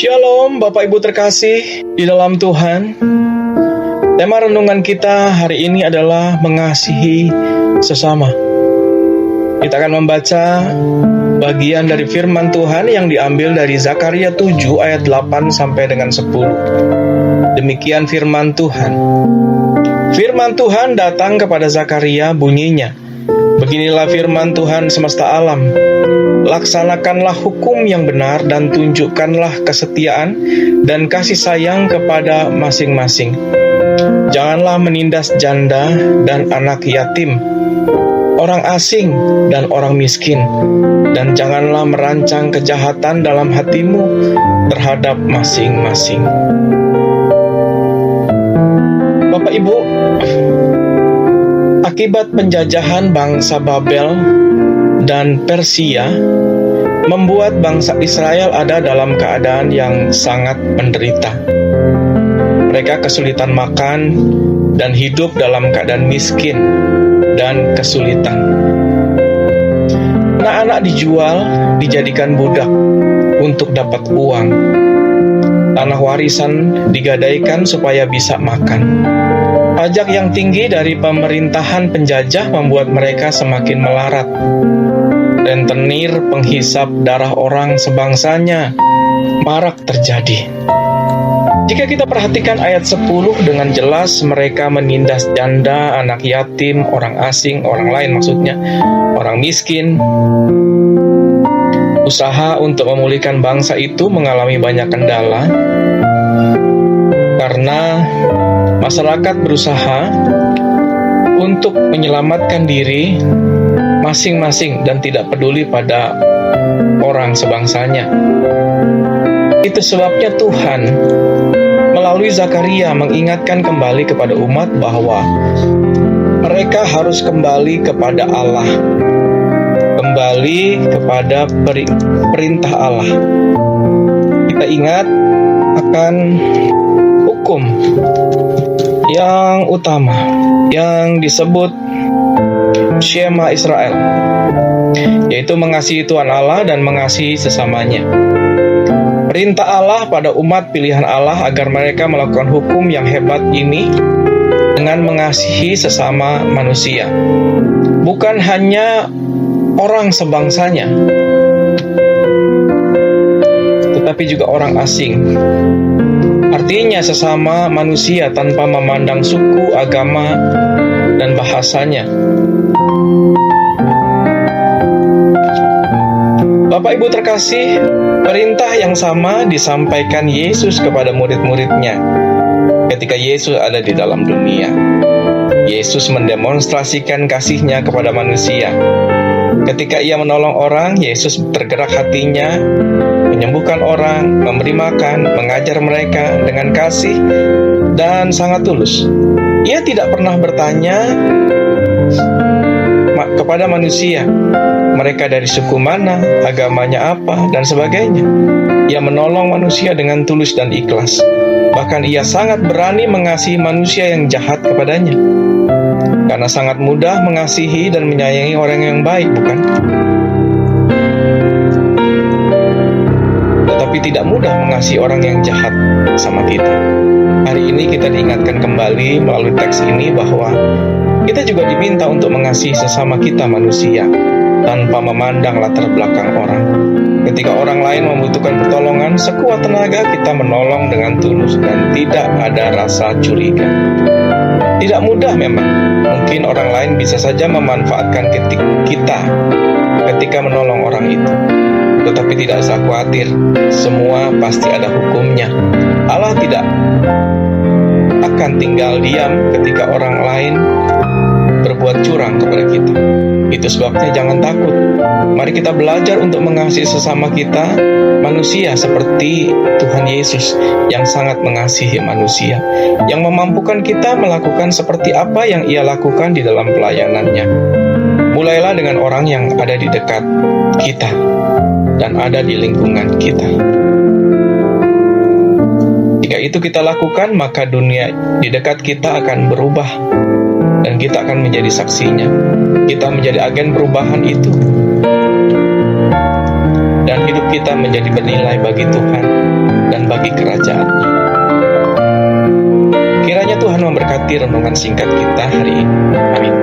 Shalom Bapak Ibu terkasih di dalam Tuhan. Tema renungan kita hari ini adalah mengasihi sesama. Kita akan membaca bagian dari firman Tuhan yang diambil dari Zakaria 7 ayat 8 sampai dengan 10. Demikian firman Tuhan. Firman Tuhan datang kepada Zakaria, bunyinya, beginilah firman Tuhan semesta alam. Laksanakanlah hukum yang benar dan tunjukkanlah kesetiaan dan kasih sayang kepada masing-masing. Janganlah menindas janda dan anak yatim, orang asing dan orang miskin, dan janganlah merancang kejahatan dalam hatimu terhadap masing-masing. Bapak Ibu, akibat penjajahan bangsa Babel dan Persia membuat bangsa Israel ada dalam keadaan yang sangat menderita. Mereka kesulitan makan dan hidup dalam keadaan miskin dan kesulitan. Anak-anak dijual, dijadikan budak untuk dapat uang. Tanah warisan digadaikan supaya bisa makan. Pajak yang tinggi dari pemerintahan penjajah membuat mereka semakin melarat. Rentenir penghisap darah orang sebangsanya marak terjadi. Jika kita perhatikan ayat 10 dengan jelas, mereka menindas janda, anak yatim, orang asing, orang lain maksudnya, orang miskin. Usaha untuk memulihkan bangsa itu mengalami banyak kendala karena masyarakat berusaha untuk menyelamatkan diri masing-masing dan tidak peduli pada orang sebangsanya. Itu sebabnya Tuhan melalui Zakaria mengingatkan kembali kepada umat bahwa mereka harus kembali kepada Allah, kembali kepada perintah Allah. Kita ingat akan hukum yang utama yang disebut Shema Israel, yaitu mengasihi Tuhan Allah dan mengasihi sesamanya. Perintah Allah pada umat pilihan Allah agar mereka melakukan hukum yang hebat ini dengan mengasihi sesama manusia, bukan hanya orang sebangsanya, tetapi juga orang asing. Artinya sesama manusia tanpa memandang suku, agama, dan bahasanya. Bapak Ibu terkasih, perintah yang sama disampaikan Yesus kepada murid-muridnya ketika Yesus ada di dalam dunia. Yesus mendemonstrasikan kasih-Nya kepada manusia. Ketika Ia menolong orang, Yesus tergerak hatinya, menyembuhkan orang, memberi makan, mengajar mereka dengan kasih dan sangat tulus. Ia tidak pernah bertanya kepada manusia, mereka dari suku mana, agamanya apa, dan sebagainya. Ia menolong manusia dengan tulus dan ikhlas. Bahkan Ia sangat berani mengasihi manusia yang jahat kepadanya. Karena sangat mudah mengasihi dan menyayangi orang yang baik, bukan? Tetapi tidak mudah mengasihi orang yang jahat sama kita. Hari ini kita diingatkan kembali melalui teks ini bahwa kita juga diminta untuk mengasihi sesama kita manusia tanpa memandang latar belakang orang. Ketika orang lain membutuhkan pertolongan, sekuat tenaga kita menolong dengan tulus dan tidak ada rasa curiga. Tidak mudah memang. Mungkin orang lain bisa saja memanfaatkan kita ketika menolong orang itu. Tetapi tidak usah khawatir, semua pasti ada hukumnya. Allah tidak akan tinggal diam ketika orang lain berbuat curang kepada kita. Itu sebabnya jangan takut. Mari kita belajar untuk mengasihi sesama kita manusia seperti Tuhan Yesus yang sangat mengasihi manusia, yang memampukan kita melakukan seperti apa yang Ia lakukan di dalam pelayanannya. Mulailah dengan orang yang ada di dekat kita dan ada di lingkungan kita. Jika itu kita lakukan, maka dunia di dekat kita akan berubah dan kita akan menjadi saksinya. Kita menjadi agen perubahan itu. Dan hidup kita menjadi bernilai bagi Tuhan. dan bagi kerajaan-Nya. Kiranya Tuhan memberkati renungan singkat kita hari ini. Amin.